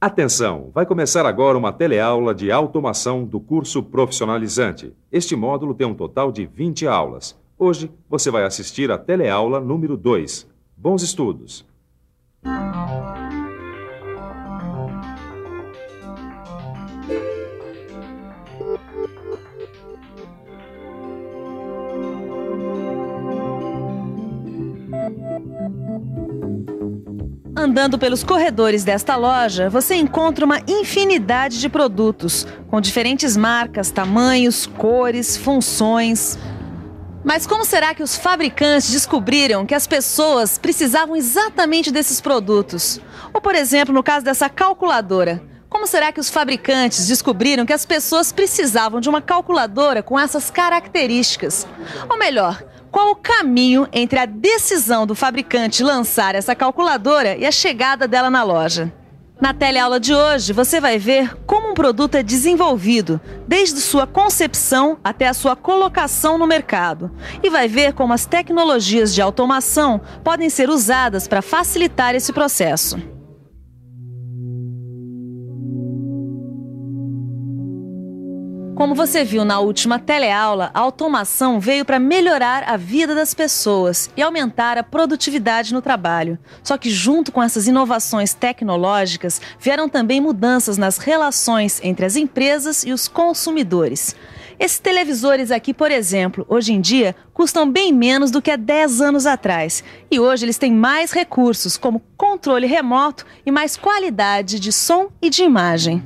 Atenção! Vai começar agora uma teleaula de automação do curso profissionalizante. Este módulo tem um total de 20 aulas. Hoje você vai assistir a teleaula número 2. Bons estudos! Andando pelos corredores desta loja, você encontra uma infinidade de produtos, com diferentes marcas, tamanhos, cores, funções. Mas como será que os fabricantes descobriram que as pessoas precisavam exatamente desses produtos? Ou, por exemplo, no caso dessa calculadora, como será que os fabricantes descobriram que as pessoas precisavam de uma calculadora com essas características? Ou melhor, qual o caminho entre a decisão do fabricante lançar essa calculadora e a chegada dela na loja? Na teleaula de hoje, você vai ver como um produto é desenvolvido, desde sua concepção até a sua colocação no mercado. E vai ver como as tecnologias de automação podem ser usadas para facilitar esse processo. Como você viu na última teleaula, a automação veio para melhorar a vida das pessoas e aumentar a produtividade no trabalho. Só que junto com essas inovações tecnológicas, vieram também mudanças nas relações entre as empresas e os consumidores. Esses televisores aqui, por exemplo, hoje em dia, custam bem menos do que há 10 anos atrás. E hoje eles têm mais recursos, como controle remoto e mais qualidade de som e de imagem.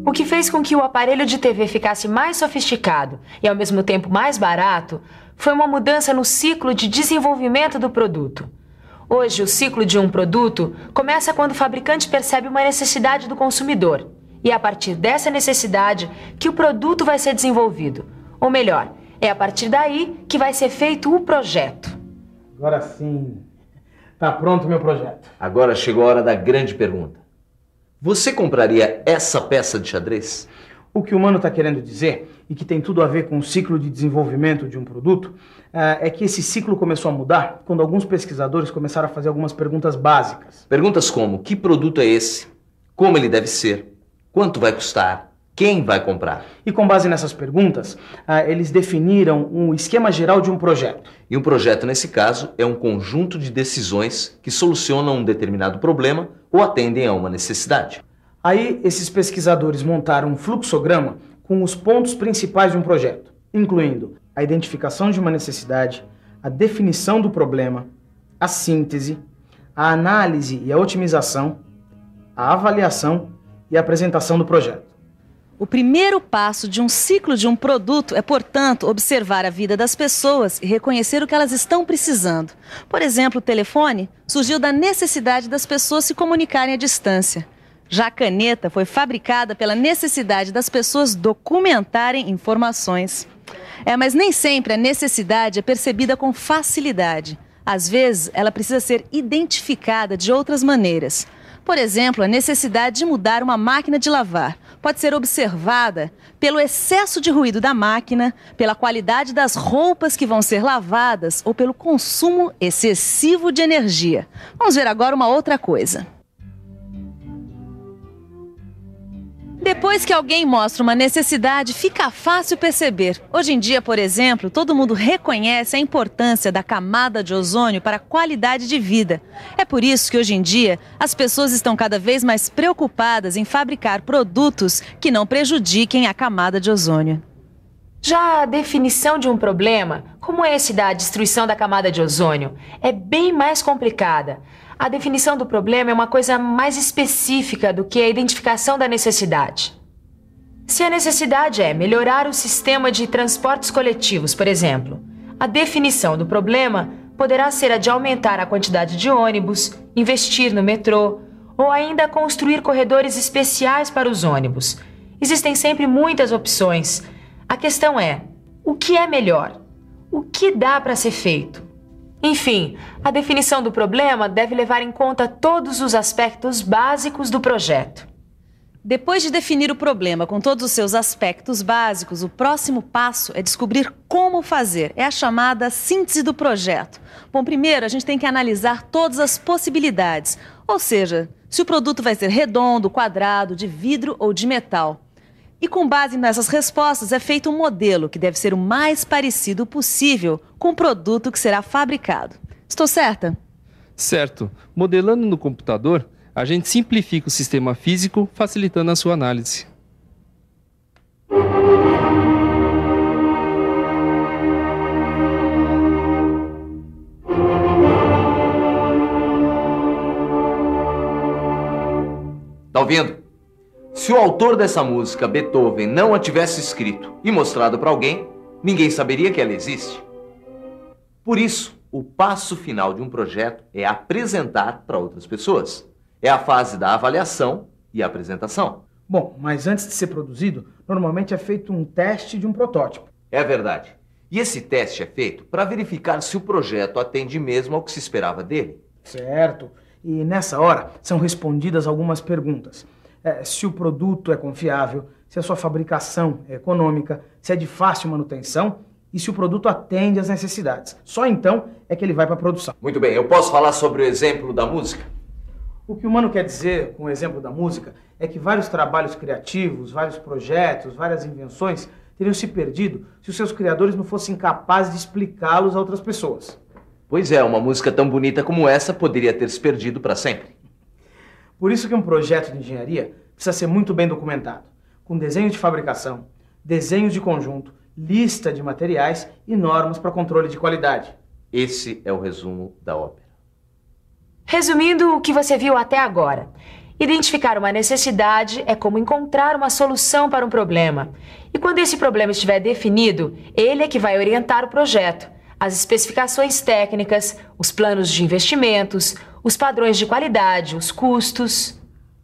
O que fez com que o aparelho de TV ficasse mais sofisticado e ao mesmo tempo mais barato foi uma mudança no ciclo de desenvolvimento do produto. Hoje, o ciclo de um produto começa quando o fabricante percebe uma necessidade do consumidor e é a partir dessa necessidade que o produto vai ser desenvolvido. Ou melhor, é a partir daí que vai ser feito o projeto. Agora sim, tá pronto o meu projeto. Agora chegou a hora da grande pergunta. Você compraria essa peça de xadrez? O que o Mano está querendo dizer, e que tem tudo a ver com o ciclo de desenvolvimento de um produto, é que esse ciclo começou a mudar quando alguns pesquisadores começaram a fazer algumas perguntas básicas. Perguntas como: que produto é esse? Como ele deve ser? Quanto vai custar? Quem vai comprar? E com base nessas perguntas, eles definiram um esquema geral de um projeto. E um projeto, nesse caso, é um conjunto de decisões que solucionam um determinado problema ou atendem a uma necessidade. Aí, esses pesquisadores montaram um fluxograma com os pontos principais de um projeto, incluindo a identificação de uma necessidade, a definição do problema, a síntese, a análise e a otimização, a avaliação e a apresentação do projeto. O primeiro passo de um ciclo de um produto é, portanto, observar a vida das pessoas e reconhecer o que elas estão precisando. Por exemplo, o telefone surgiu da necessidade das pessoas se comunicarem à distância. Já a caneta foi fabricada pela necessidade das pessoas documentarem informações. Mas nem sempre a necessidade é percebida com facilidade. Às vezes, ela precisa ser identificada de outras maneiras. Por exemplo, a necessidade de mudar uma máquina de lavar pode ser observada pelo excesso de ruído da máquina, pela qualidade das roupas que vão ser lavadas ou pelo consumo excessivo de energia. Vamos ver agora uma outra coisa. Depois que alguém mostra uma necessidade, fica fácil perceber. Hoje em dia, por exemplo, todo mundo reconhece a importância da camada de ozônio para a qualidade de vida. É por isso que hoje em dia as pessoas estão cada vez mais preocupadas em fabricar produtos que não prejudiquem a camada de ozônio. Já a definição de um problema, como esse da destruição da camada de ozônio, é bem mais complicada. A definição do problema é uma coisa mais específica do que a identificação da necessidade. Se a necessidade é melhorar o sistema de transportes coletivos, por exemplo, a definição do problema poderá ser a de aumentar a quantidade de ônibus, investir no metrô ou ainda construir corredores especiais para os ônibus. Existem sempre muitas opções. A questão é, o que é melhor? O que dá para ser feito? Enfim, a definição do problema deve levar em conta todos os aspectos básicos do projeto. Depois de definir o problema com todos os seus aspectos básicos, o próximo passo é descobrir como fazer. É a chamada síntese do projeto. Bom, primeiro a gente tem que analisar todas as possibilidades, ou seja, se o produto vai ser redondo, quadrado, de vidro ou de metal. E com base nessas respostas é feito um modelo que deve ser o mais parecido possível com o produto que será fabricado. Estou certa? Certo. Modelando no computador, a gente simplifica o sistema físico, facilitando a sua análise. Tá ouvindo? Se o autor dessa música, Beethoven, não a tivesse escrito e mostrado para alguém, ninguém saberia que ela existe. Por isso, o passo final de um projeto é apresentar para outras pessoas. É a fase da avaliação e apresentação. Bom, mas antes de ser produzido, normalmente é feito um teste de um protótipo. É verdade. E esse teste é feito para verificar se o projeto atende mesmo ao que se esperava dele. Certo. E nessa hora são respondidas algumas perguntas. Se o produto é confiável, se a sua fabricação é econômica, se é de fácil manutenção e se o produto atende às necessidades. Só então é que ele vai para a produção. Muito bem, eu posso falar sobre o exemplo da música? O que o Mano quer dizer com o exemplo da música é que vários trabalhos criativos, vários projetos, várias invenções teriam se perdido se os seus criadores não fossem capazes de explicá-los a outras pessoas. Pois é, uma música tão bonita como essa poderia ter se perdido para sempre. Por isso que um projeto de engenharia precisa ser muito bem documentado, com desenho de fabricação, desenhos de conjunto, lista de materiais e normas para controle de qualidade. Esse é o resumo da ópera. Resumindo o que você viu até agora, identificar uma necessidade é como encontrar uma solução para um problema. E quando esse problema estiver definido, ele é que vai orientar o projeto, as especificações técnicas, os planos de investimentos, os padrões de qualidade, os custos.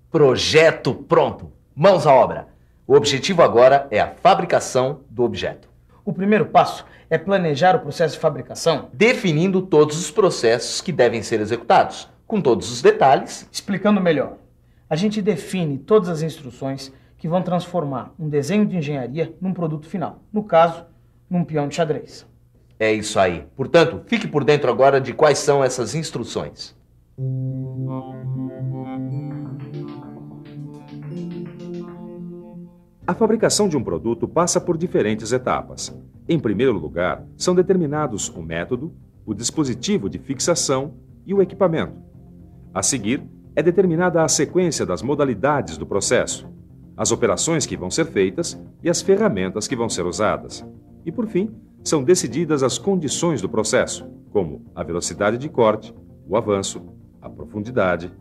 Projeto pronto. Mãos à obra. O objetivo agora é a fabricação do objeto. O primeiro passo é planejar o processo de fabricação, definindo todos os processos que devem ser executados, com todos os detalhes. Explicando melhor, a gente define todas as instruções que vão transformar um desenho de engenharia num produto final. No caso, num peão de xadrez. É isso aí. Portanto, fique por dentro agora de quais são essas instruções. A fabricação de um produto passa por diferentes etapas. Em primeiro lugar, são determinados o método, o dispositivo de fixação e o equipamento. A seguir, é determinada a sequência das modalidades do processo, as operações que vão ser feitas e as ferramentas que vão ser usadas. E, por fim, são decididas as condições do processo, como a velocidade de corte, o avanço, a profundidade.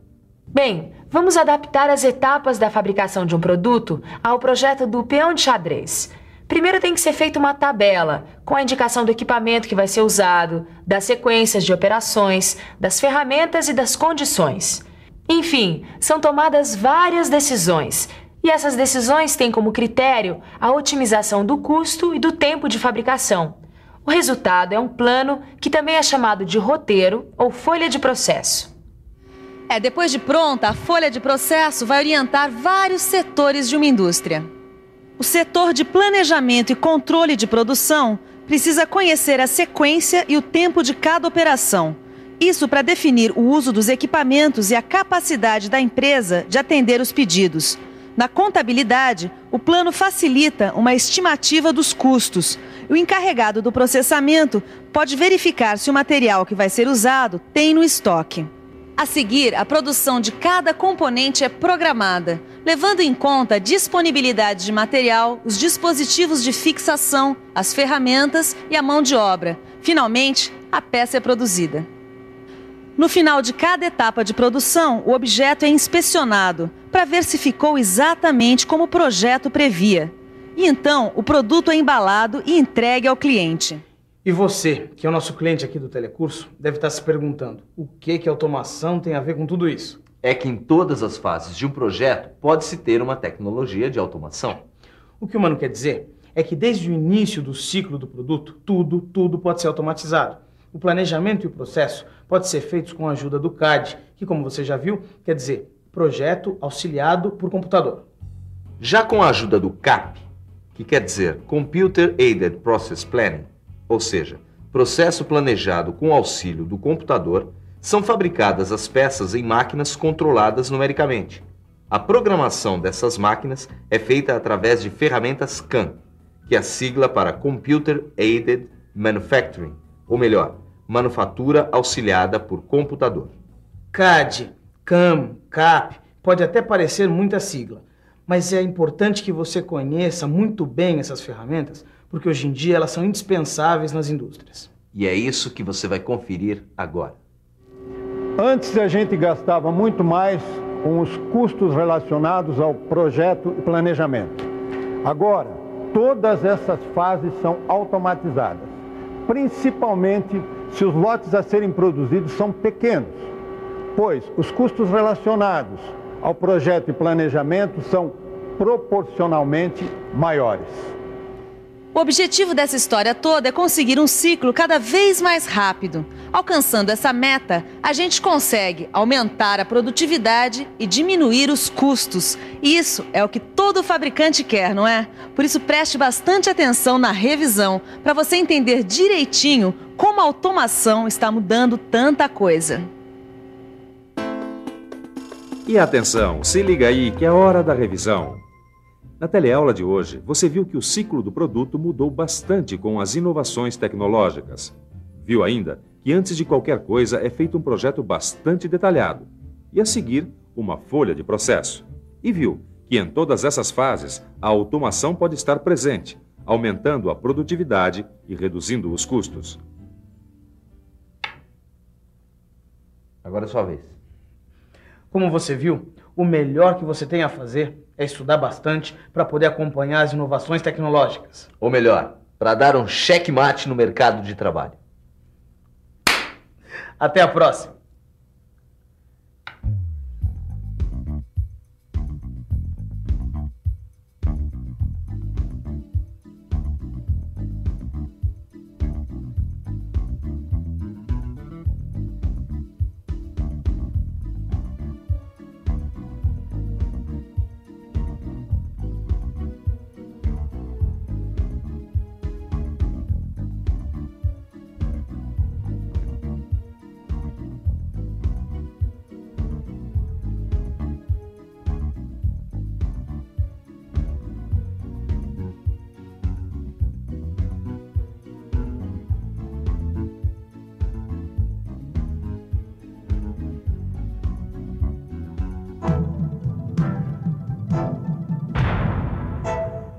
Bem, vamos adaptar as etapas da fabricação de um produto ao projeto do peão de xadrez. Primeiro tem que ser feita uma tabela com a indicação do equipamento que vai ser usado, das sequências de operações, das ferramentas e das condições. Enfim, são tomadas várias decisões. E essas decisões têm como critério a otimização do custo e do tempo de fabricação. O resultado é um plano que também é chamado de roteiro ou folha de processo. Depois de pronta, a folha de processo vai orientar vários setores de uma indústria. O setor de planejamento e controle de produção precisa conhecer a sequência e o tempo de cada operação. Isso para definir o uso dos equipamentos e a capacidade da empresa de atender os pedidos. Na contabilidade, o plano facilita uma estimativa dos custos. O encarregado do processamento pode verificar se o material que vai ser usado tem no estoque. A seguir, a produção de cada componente é programada, levando em conta a disponibilidade de material, os dispositivos de fixação, as ferramentas e a mão de obra. Finalmente, a peça é produzida. No final de cada etapa de produção, o objeto é inspecionado para ver se ficou exatamente como o projeto previa. E então, o produto é embalado e entregue ao cliente. E você, que é o nosso cliente aqui do Telecurso, deve estar se perguntando o que a automação tem a ver com tudo isso? É que em todas as fases de um projeto pode-se ter uma tecnologia de automação. O que o Mano quer dizer é que desde o início do ciclo do produto, tudo pode ser automatizado. O planejamento e o processo podem ser feitos com a ajuda do CAD, que, como você já viu, quer dizer projeto auxiliado por computador. Já com a ajuda do CAP, que quer dizer Computer Aided Process Planning, ou seja, processo planejado com auxílio do computador, são fabricadas as peças em máquinas controladas numericamente. A programação dessas máquinas é feita através de ferramentas CAM, que é a sigla para Computer Aided Manufacturing, ou melhor, manufatura auxiliada por computador. CAD, CAM, CAP, pode até parecer muita sigla, mas é importante que você conheça muito bem essas ferramentas, porque hoje em dia elas são indispensáveis nas indústrias. E é isso que você vai conferir agora. Antes a gente gastava muito mais com os custos relacionados ao projeto e planejamento. Agora, todas essas fases são automatizadas, principalmente se os lotes a serem produzidos são pequenos, pois os custos relacionados ao projeto e planejamento são proporcionalmente maiores. O objetivo dessa história toda é conseguir um ciclo cada vez mais rápido. Alcançando essa meta, a gente consegue aumentar a produtividade e diminuir os custos. Isso é o que todo fabricante quer, não é? Por isso preste bastante atenção na revisão, para você entender direitinho como a automação está mudando tanta coisa. E atenção, se liga aí que é hora da revisão. Na teleaula de hoje, você viu que o ciclo do produto mudou bastante com as inovações tecnológicas. Viu ainda que antes de qualquer coisa é feito um projeto bastante detalhado e a seguir uma folha de processo. E viu que em todas essas fases a automação pode estar presente, aumentando a produtividade e reduzindo os custos. Agora é sua vez. Como você viu, o melhor que você tem a fazer é estudar bastante para poder acompanhar as inovações tecnológicas. Ou melhor, para dar um checkmate no mercado de trabalho. Até a próxima!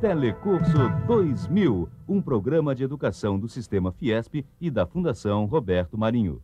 Telecurso 2000, um programa de educação do Sistema Fiesp e da Fundação Roberto Marinho.